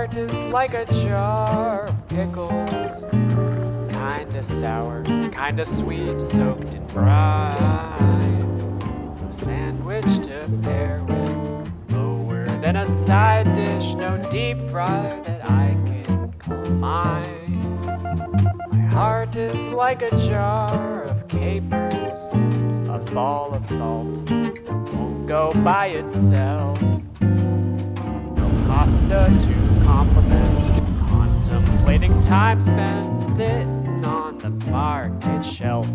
heart is like a jar of pickles, kinda sour, kinda sweet, soaked in brine. No sandwich to pair with, lower than a side dish, no deep fry that I can call mine. My heart is like a jar of capers, a ball of salt that won't go by itself. No pasta to compliment, contemplating time spent sitting on the market shelf.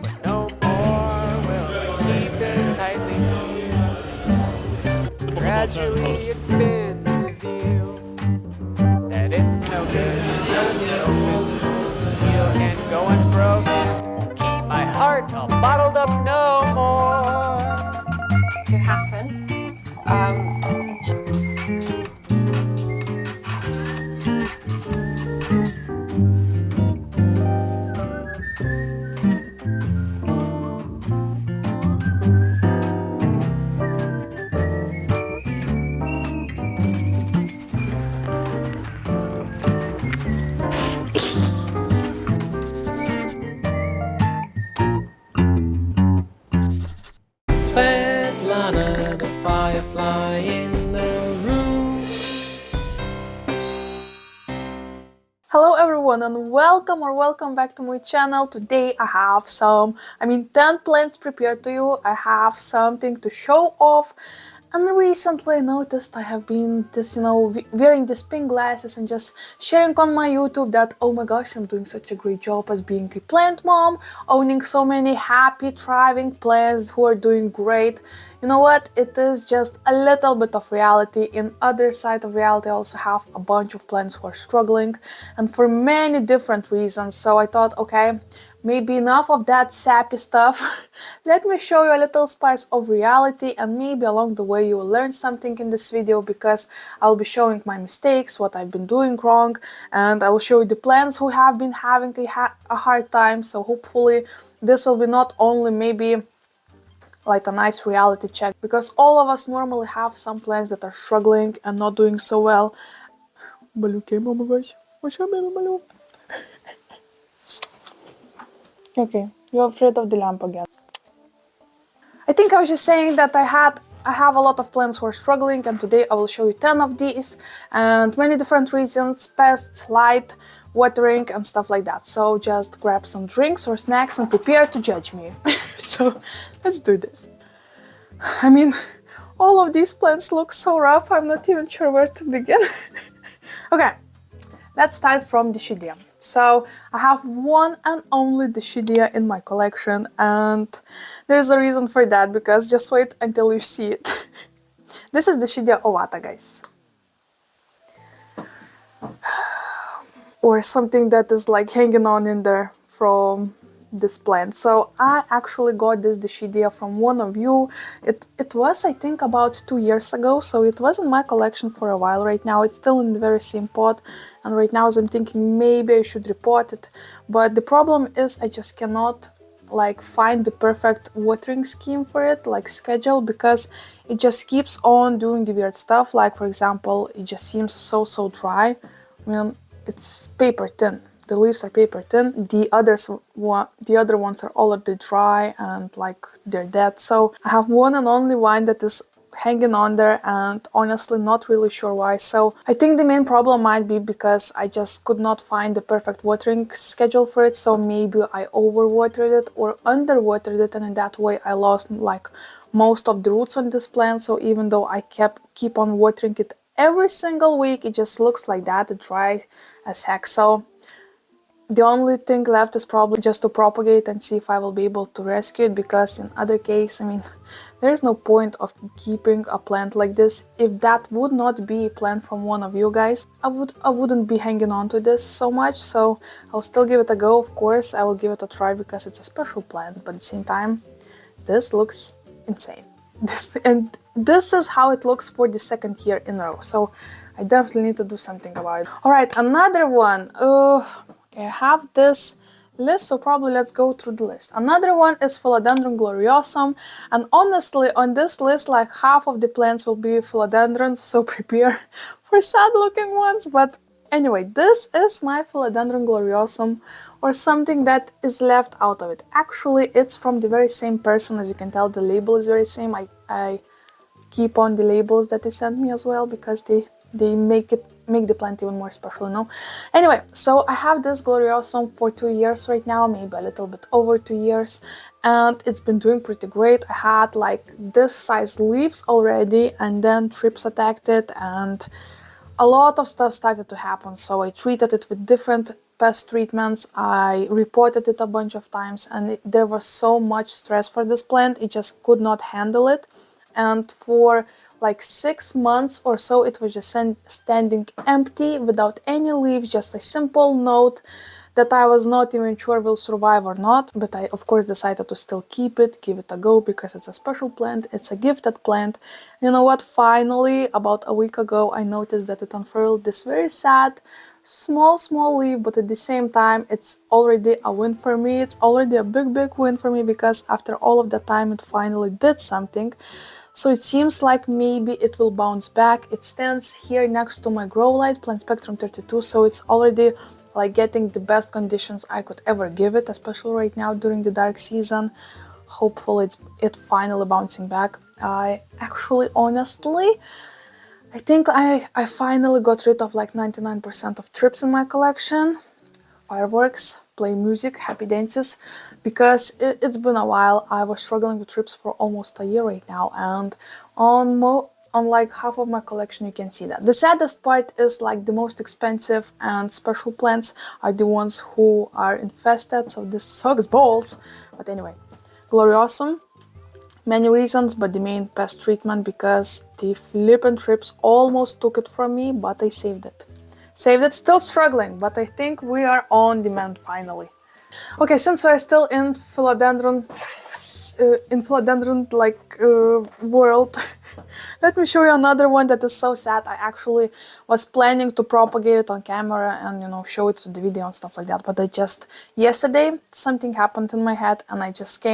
But no more will I keep it tightly sealed. So gradually it's been revealed that it's no good, it's no good. Seal can go unbroken, keep my heart all bottled up no more. To happen. Svetlana, the firefly in the room. Hello everyone and welcome back to my channel. Today I have 10 plants prepared to you. I have something to show off. And recently I noticed I have been wearing these pink glasses and just sharing on my YouTube that, oh my gosh, I'm doing such a great job as being a plant mom, owning so many happy, thriving plants who are doing great. You know what? It is just a little bit of reality. In other side of reality, I also have a bunch of plants who are struggling and for many different reasons. So I thought, okay, maybe enough of that sappy stuff. Let me show you a little spice of reality, and maybe along the way you will learn something in this video, because I'll be showing my mistakes, what I've been doing wrong, and I will show you the plants who have been having a hard time. So hopefully this will be not only maybe like a nice reality check, because all of us normally have some plants that are struggling and not doing so well. Baloo came, oh my gosh. What's up, baby Baloo? Okay, you're afraid of the lamp again. I think I was just saying that I have a lot of plants who are struggling, and today I will show you 10 of these and many different reasons: pests, light, watering and stuff like that. So just grab some drinks or snacks and prepare to judge me. So let's do this. I mean, all of these plants look so rough, I'm not even sure where to begin. Okay, let's start from Dischidia. So I have one and only Dischidia in my collection, and there's a reason for that, because just wait until you see it. This is Dischidia ovata, guys. Or something that is like hanging on in there from this plant. So I actually got this Dischidia from one of you. It was, I think, about 2 years ago, so it was in my collection for a while. Right now it's still in the very same pot, and right now as I'm thinking maybe I should repot it, but the problem is I just cannot like find the perfect watering scheme for it, like schedule, because it just keeps on doing the weird stuff. Like, for example, it just seems so dry. I mean, it's paper thin. The leaves are paper thin. The other ones are already dry and like they're dead. So I have one and only one that is hanging on there, and honestly not really sure why. So I think the main problem might be because I just could not find the perfect watering schedule for it. So maybe I overwatered it or underwatered it, and in that way I lost like most of the roots on this plant. So even though I keep on watering it every single week, it just looks like that, dry as heck. So the only thing left is probably just to propagate and see if I will be able to rescue it, because in other case, I mean, there is no point of keeping a plant like this. If that would not be a plant from one of you guys, I wouldn't be hanging on to this so much. So I'll still give it a go, of course. I will give it a try because it's a special plant, but at the same time, this looks insane. This is how it looks for the second year in a row. So I definitely need to do something about it. Alright, another one. I have this list, so probably let's go through the list. Another one is Philodendron gloriosum, and honestly on this list like half of the plants will be philodendrons, so prepare for sad looking ones. But anyway, this is my Philodendron gloriosum, or something that is left out of it. Actually it's from the very same person, as you can tell the label is very same. I keep on the labels that they sent me as well because they make the plant even more special, you know. Anyway, so I have this gloriosum for 2 years right now, maybe a little bit over 2 years, and it's been doing pretty great. I had like this size leaves already, and then thrips attacked it and a lot of stuff started to happen. So I treated it with different pest treatments, I reported it a bunch of times, and there was so much stress for this plant, it just could not handle it. And for like 6 months or so it was just standing empty without any leaves, just a simple note that I was not even sure will survive or not, but I of course decided to still keep it, give it a go, because it's a special plant, it's a gifted plant. You know what, finally about a week ago I noticed that it unfurled this very sad small leaf, but at the same time it's already a win for me. It's already a big win for me, because after all of the time it finally did something. So it seems like maybe it will bounce back. It stands here next to my grow light, Plant Spectrum 32, so it's already like getting the best conditions I could ever give it, especially right now during the dark season. Hopefully it's finally bouncing back. I actually, honestly, I think I finally got rid of like 99% of trips in my collection. Fireworks, play music, happy dances, because it's been a while. I was struggling with trips for almost a year right now, and on like half of my collection you can see that. The saddest part is like the most expensive and special plants are the ones who are infested, so this sucks balls. But anyway, gloriosum, many reasons, but the main pest treatment, because the flippin' trips almost took it from me, but I saved it. Still struggling, but I think we are on demand finally. Okay, since we're still in philodendron world, let me show you another one that is so sad. I actually was planning to propagate it on camera and, you know, show it to the video and stuff like that, but I just, yesterday something happened in my head and I just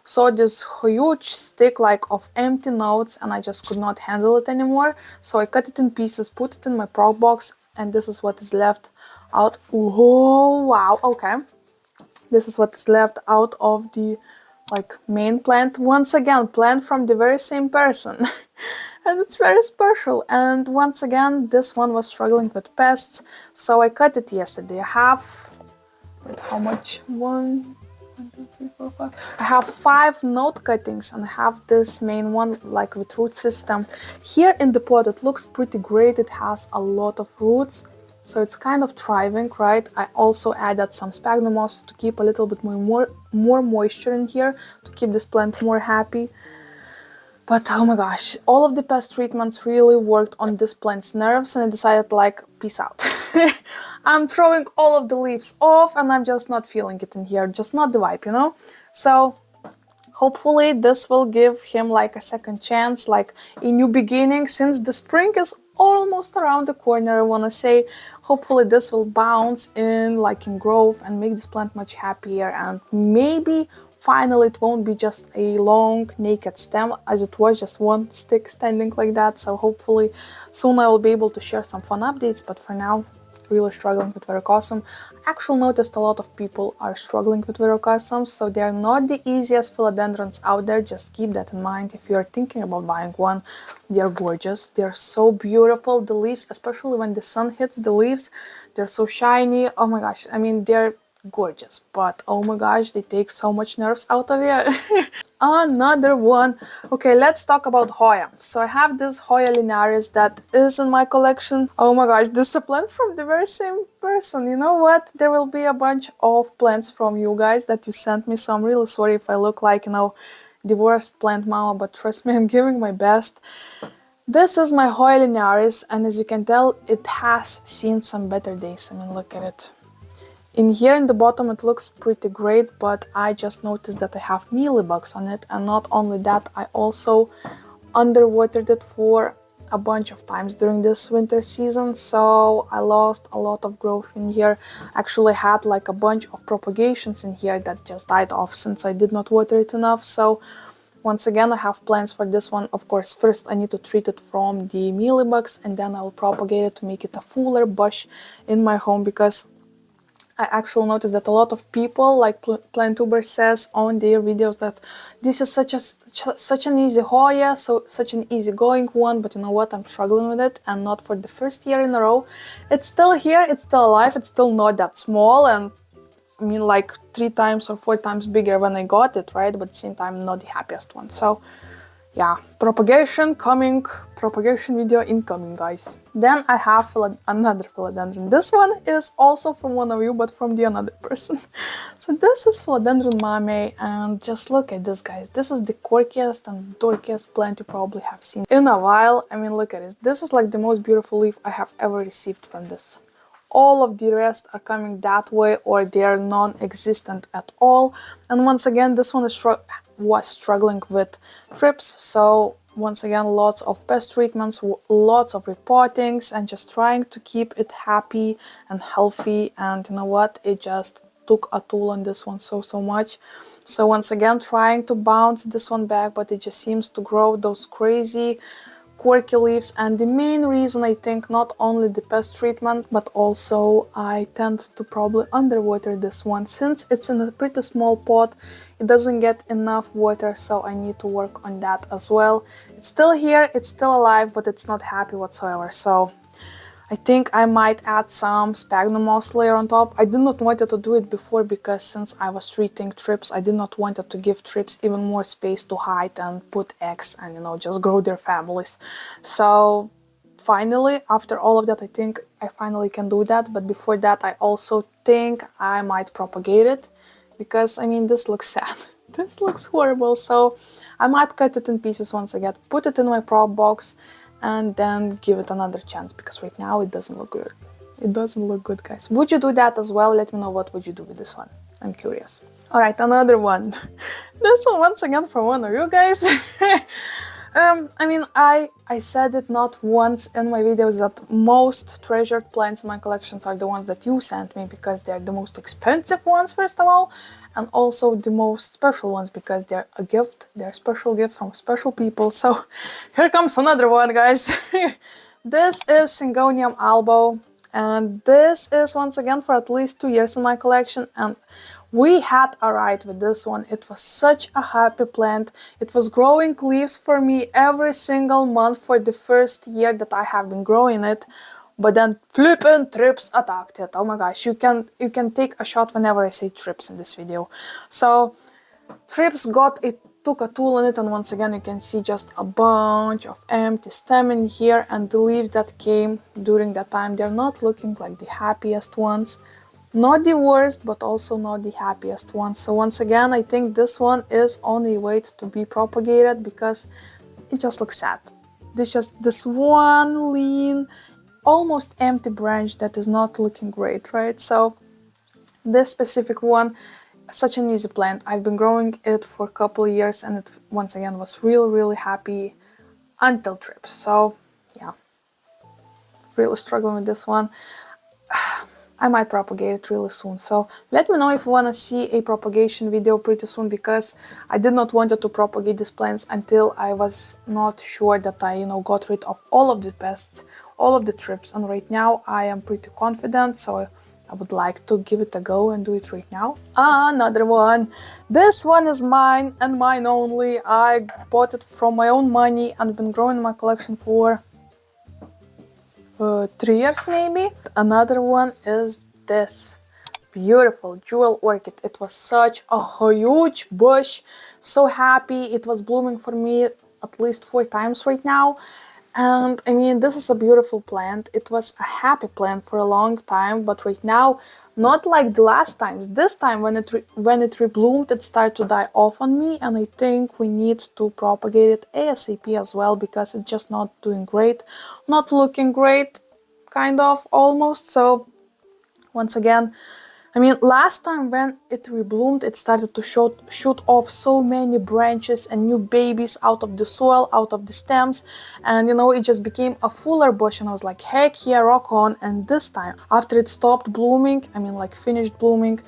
saw this huge stick like of empty notes, and I just could not handle it anymore. So I cut it in pieces, put it in my prop box, and this is what is left out. Oh wow, okay. This is what is left out of the like main plant. Once again, plant from the very same person. And it's very special. And once again, this one was struggling with pests, so I cut it yesterday. I have, wait, how much? 1, 2, 3, 4, 5. I have 5 note cuttings, and I have this main one like with root system. Here in the pot it looks pretty great, it has a lot of roots, so it's kind of thriving, right? I also added some sphagnum moss to keep a little bit more moisture in here, to keep this plant more happy. But oh my gosh, all of the pest treatments really worked on this plant's nerves, and I decided like, peace out. I'm throwing all of the leaves off and I'm just not feeling it in here, just not the vibe, you know? So hopefully this will give him like a second chance, like a new beginning, since the spring is almost around the corner, I wanna say. Hopefully this will bounce in like in growth and make this plant much happier, and maybe finally it won't be just a long naked stem as it was, just one stick standing like that. So hopefully soon I will be able to share some fun updates, but for now, really struggling with verrucosum. I actually noticed a lot of people are struggling with verrucosum, so they're not the easiest philodendrons out there, just keep that in mind if you're thinking about buying one. They're gorgeous, they're so beautiful, the leaves, especially when the sun hits the leaves, they're so shiny. Oh my gosh, I mean, they're gorgeous, but oh my gosh, they take so much nerves out of you. Another one. Okay, let's talk about Hoya. So I have this Hoya Linearis that is in my collection. Oh my gosh, this is a plant from the very same person. You know what? There will be a bunch of plants from you guys that you sent me, so I'm really sorry if I look like, you know, the worst plant mama, but trust me, I'm giving my best. This is my Hoya Linearis, and as you can tell, it has seen some better days. I mean, look at it. In here in the bottom it looks pretty great, but I just noticed that I have mealybugs on it, and not only that, I also underwatered it for a bunch of times during this winter season, so I lost a lot of growth in here. Actually had like a bunch of propagations in here that just died off since I did not water it enough. So once again, I have plans for this one. Of course, first I need to treat it from the mealybugs, and then I will propagate it to make it a fuller bush in my home, because I actually noticed that a lot of people, like PlantTuber says on their videos, that this is such an easy Hoya, so such an easygoing one, but you know what, I'm struggling with it, and not for the first year in a row. It's still here, it's still alive, it's still not that small, and I mean like 3 times or 4 times bigger when I got it, right? But at the same time, not the happiest one. So yeah, propagation coming, propagation video incoming, guys. Then I have another philodendron. This one is also from one of you, but from the another person. So this is Philodendron Mame, and just look at this, guys. This is the quirkiest and dorkiest plant you probably have seen in a while. I mean, look at this. This is like the most beautiful leaf I have ever received from this. All of the rest are coming that way, or they're non-existent at all. And once again, this one was struggling with trips, so once again, lots of pest treatments, lots of reportings, and just trying to keep it happy and healthy. And you know what, it just took a toll on this one so much. So once again, trying to bounce this one back, but it just seems to grow those crazy quirky leaves. And the main reason, I think, not only the pest treatment, but also I tend to probably underwater this one. Since it's in a pretty small pot, it doesn't get enough water, so I need to work on that as well. It's still here, it's still alive, but it's not happy whatsoever. So I think I might add some sphagnum moss layer on top. I did not want to do it before, because since I was treating trips, I did not want to give trips even more space to hide and put eggs and, you know, just grow their families. So finally, after all of that, I think I finally can do that. But before that, I also think I might propagate it, because I mean, this looks sad. This looks horrible. So I might cut it in pieces once again, put it in my prop box, and then give it another chance, because right now it doesn't look good. It doesn't look good, guys. Would you do that as well? Let me know what would you do with this one. I'm curious. Alright, another one. This one once again from one of you guys. I mean, I said it not once in my videos that most treasured plants in my collections are the ones that you sent me, because they're the most expensive ones, first of all, and also the most special ones, because they're a gift, they're a special gift from special people. So here comes another one, guys. This is Syngonium albo, and this is once again for at least 2 years in my collection, and we had a ride with this one. It was such a happy plant. It was growing leaves for me every single month for the first year that I have been growing it. But then flippin' trips attacked it. Oh my gosh, you can take a shot whenever I say trips in this video. So trips took a toll on it, and once again you can see just a bunch of empty stem in here, and the leaves that came during that time, they're not looking like the happiest ones. Not the worst, but also not the happiest one. So once again, I think this one is on the way to be propagated, because it just looks sad. There's just this one lean, almost empty branch that is not looking great, right? So this specific one, such an easy plant. I've been growing it for a couple of years, and it once again was really happy until trips. So yeah, really struggling with this one. I might propagate it really soon. So let me know if you want to see a propagation video pretty soon, because I did not want to propagate these plants until I was not sure that I, you know, got rid of all of the pests, all of the trips. And right now I am pretty confident, so I would like to give it a go and do it right now. Another one. This one is mine and mine only. I bought it from my own money and been growing my collection for 3 years maybe. Another one is this beautiful jewel orchid. It was such a huge bush, so happy. It was blooming for me at least 4 times right now. And I mean, this is a beautiful plant. It was a happy plant for a long time, but right now, not like the last times. This time when it rebloomed, it started to die off on me, and I think we need to propagate it ASAP as well, because it's just not doing great, not looking great, kind of, almost. So once again, I mean, last time when it rebloomed, it started to shoot off so many branches and new babies out of the soil, out of the stems, and you know, it just became a fuller bush, and I was like, heck yeah, rock on. And this time, after it stopped blooming, I mean, like finished blooming,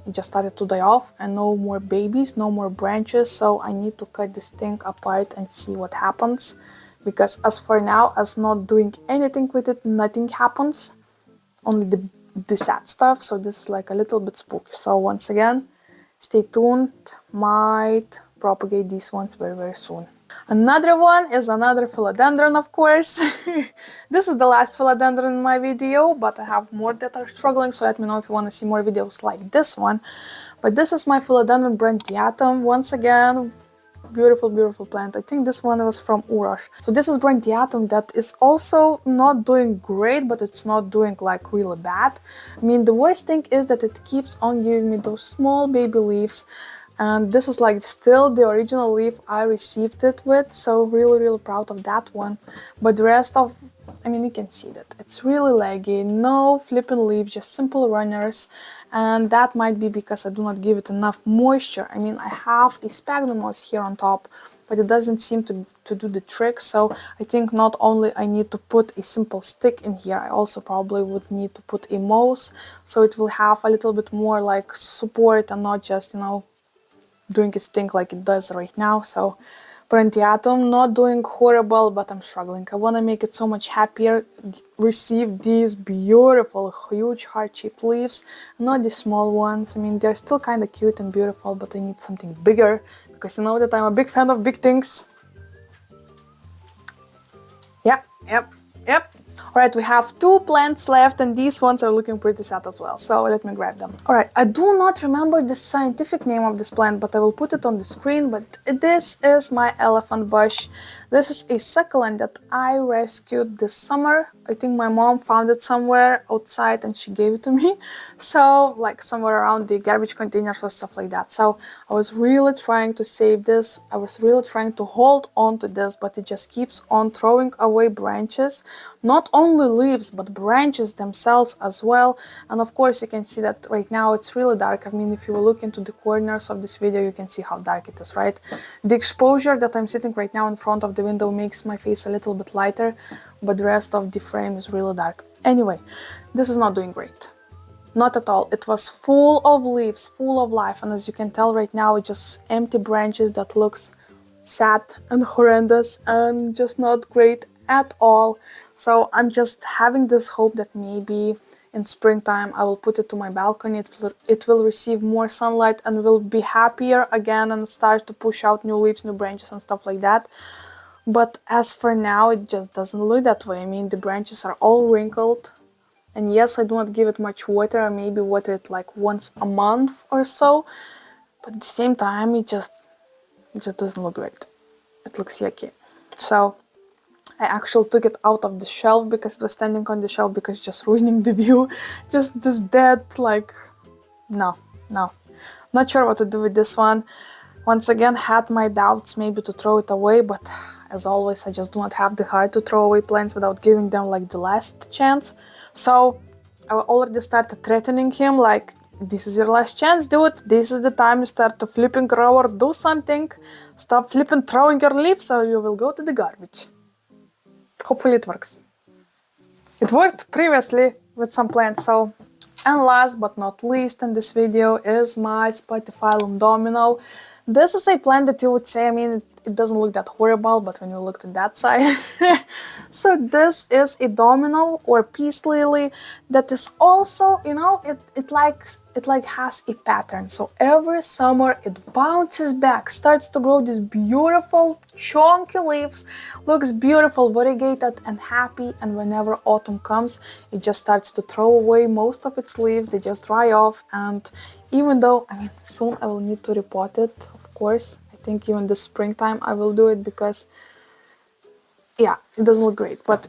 it just started to die off, and no more babies, no more branches, so I need to cut this thing apart and see what happens, because as for now, as not doing anything with it, nothing happens, only the sad stuff. So this is like a little bit spooky. So once again, stay tuned, might propagate these ones very, very soon. Another one is another philodendron, of course. This is the last philodendron in my video, but I have more that are struggling, so let me know if you want to see more videos like this one. But this is my Philodendron Brandi. Once again, beautiful, beautiful plant. I think this one was from Uraj. So this is Brandi that is also not doing great, but it's not doing like really bad. I mean, the worst thing is that it keeps on giving me those small baby leaves, and this is like still the original leaf I received it with, so really, really proud of that one. But the rest of, I mean, you can see that it's really leggy, no flipping leaves, just simple runners. And that might be because I do not give it enough moisture. I mean, I have a sphagnum moss here on top, but it doesn't seem to do the trick. So I think not only I need to put a simple stick in here, I also probably would need to put a moss, so it will have a little bit more like support and not just, you know, doing its thing like it does right now. So Brandi, not doing horrible, but I'm struggling. I want to make it so much happier, receive these beautiful, huge, heart-shaped leaves, not the small ones. I mean, they're still kind of cute and beautiful, but I need something bigger, because you know that I'm a big fan of big things. Yep. Alright, we have 2 plants left, and these ones are looking pretty sad as well, so let me grab them. Alright, I do not remember the scientific name of this plant, but I will put it on the screen. But this is my elephant bush. This is a succulent that I rescued this summer. I think my mom found it somewhere outside and she gave it to me. So, like somewhere around the garbage containers or stuff like that. So, I was really trying to save this. I was really trying to hold on to this, but it just keeps on throwing away branches. Not only leaves, but branches themselves as well. And of course, you can see that right now it's really dark. I mean, if you look into the corners of this video, you can see how dark it is, right? The exposure that I'm sitting right now in front of the window makes my face a little bit lighter, but the rest of the frame is really dark. Anyway, this is not doing great. Not at all. It was full of leaves, full of life, and as you can tell right now, it's just empty branches that looks sad and horrendous and just not great at all. So I'm just having this hope that maybe in springtime I will put it to my balcony, it will receive more sunlight and will be happier again and start to push out new leaves, new branches and stuff like that. But as for now, it just doesn't look that way. I mean, the branches are all wrinkled. And yes, I do not give it much water. I maybe water it like once a month or so. But at the same time, it just doesn't look great. It looks yucky. So I actually took it out of the shelf because it was standing on the shelf, because it's just ruining the view. Just this dead, like, no. Not sure what to do with this one. Once again, had my doubts maybe to throw it away, but as always, I just do not have the heart to throw away plants without giving them like the last chance. So I already started threatening him, like, this is your last chance, dude. This is the time you start to flipping grower, do something. Stop flipping throwing your leaves or you will go to the garbage. Hopefully it works. It worked previously with some plants, so. And last but not least in this video is my Spathiphyllum domino. This is a plant that you would say, I mean, it doesn't look that horrible, but when you look to that side. So this is a domino or peace lily that is also, you know, it like has a pattern. So every summer it bounces back, starts to grow these beautiful chunky leaves, looks beautiful, variegated and happy, and whenever autumn comes, it just starts to throw away most of its leaves, they just dry off. And even though, I mean, soon I will need to repot it, of course. I think even this springtime I will do it because, yeah, it doesn't look great. But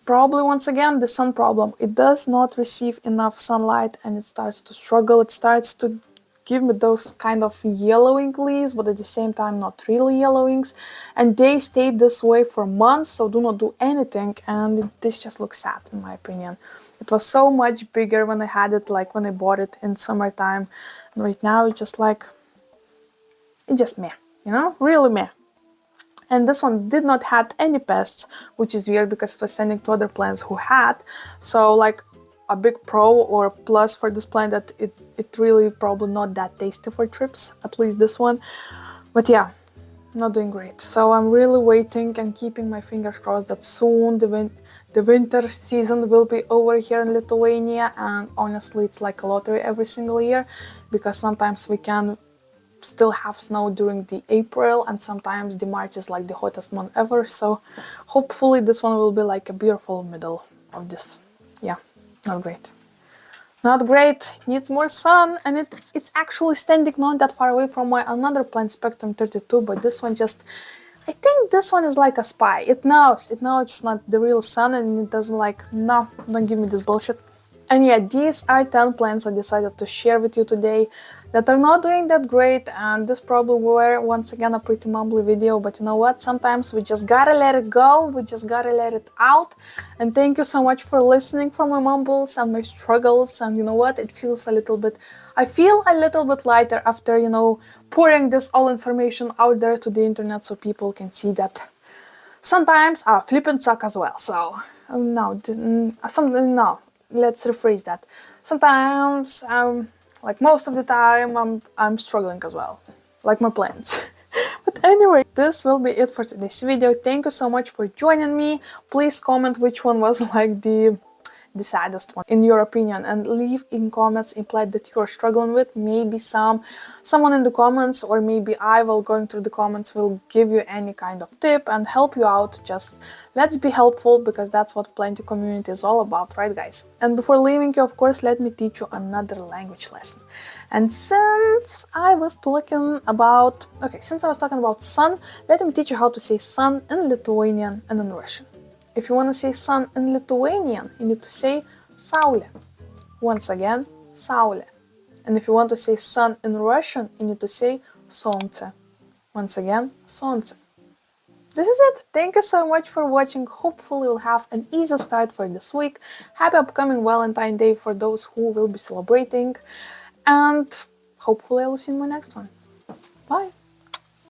probably once again, the sun problem. It does not receive enough sunlight and it starts to struggle. It starts to give me those kind of yellowing leaves, but at the same time not really yellowings. And they stay this way for months, so do not do anything. And this just looks sad in my opinion. It was so much bigger when I had it, like when I bought it in summertime. And right now it's just like, it's just meh, you know, really meh. And this one did not have any pests, which is weird because it was sending to other plants who had. So like a big pro or plus for this plant that it really probably not that tasty for trips, at least this one. But yeah, not doing great. So I'm really waiting and keeping my fingers crossed that soon the winter season will be over here in Lithuania. And honestly, it's like a lottery every single year, because sometimes we can still have snow during the April, and sometimes the March is like the hottest month ever. So hopefully this one will be like a beautiful middle of this. Yeah, not great. Not great, needs more sun, and it's actually standing not that far away from my another plant, Spectrum 32, but this one just, I think this one is like a spy. It knows it's not the real sun, and it doesn't like, no, don't give me this bullshit. And yeah, these are 10 plants I decided to share with you today that are not doing that great, and this probably were once again a pretty mumbly video, but you know what, sometimes we just gotta let it go, we just gotta let it out. And thank you so much for listening for my mumbles and my struggles, and you know what, it feels a little bit, I feel a little bit lighter after, you know, pouring this all information out there to the internet so people can see that sometimes I flippin' suck as well. So no, let's rephrase that. Sometimes, like most of the time, I'm struggling as well, like my plants. But anyway, this will be it for today's video. Thank you so much for joining me. Please comment which one was like the saddest one in your opinion, and leave in comments implied that you are struggling with. Maybe someone in the comments, or maybe I, while going through the comments, will give you any kind of tip and help you out. Just let's be helpful, because that's what Planty community is all about, right guys? And before leaving you, of course, let me teach you another language lesson. And since I was talking about sun, let me teach you how to say sun in Lithuanian and in Russian. If you want to say sun in Lithuanian, you need to say saulė. Once again, saulė. And if you want to say sun in Russian, you need to say солнце. Once again, солнце. This is it. Thank you so much for watching. Hopefully you'll have an easy start for this week. Happy upcoming Valentine's Day for those who will be celebrating. And hopefully I will see you in my next one. Bye!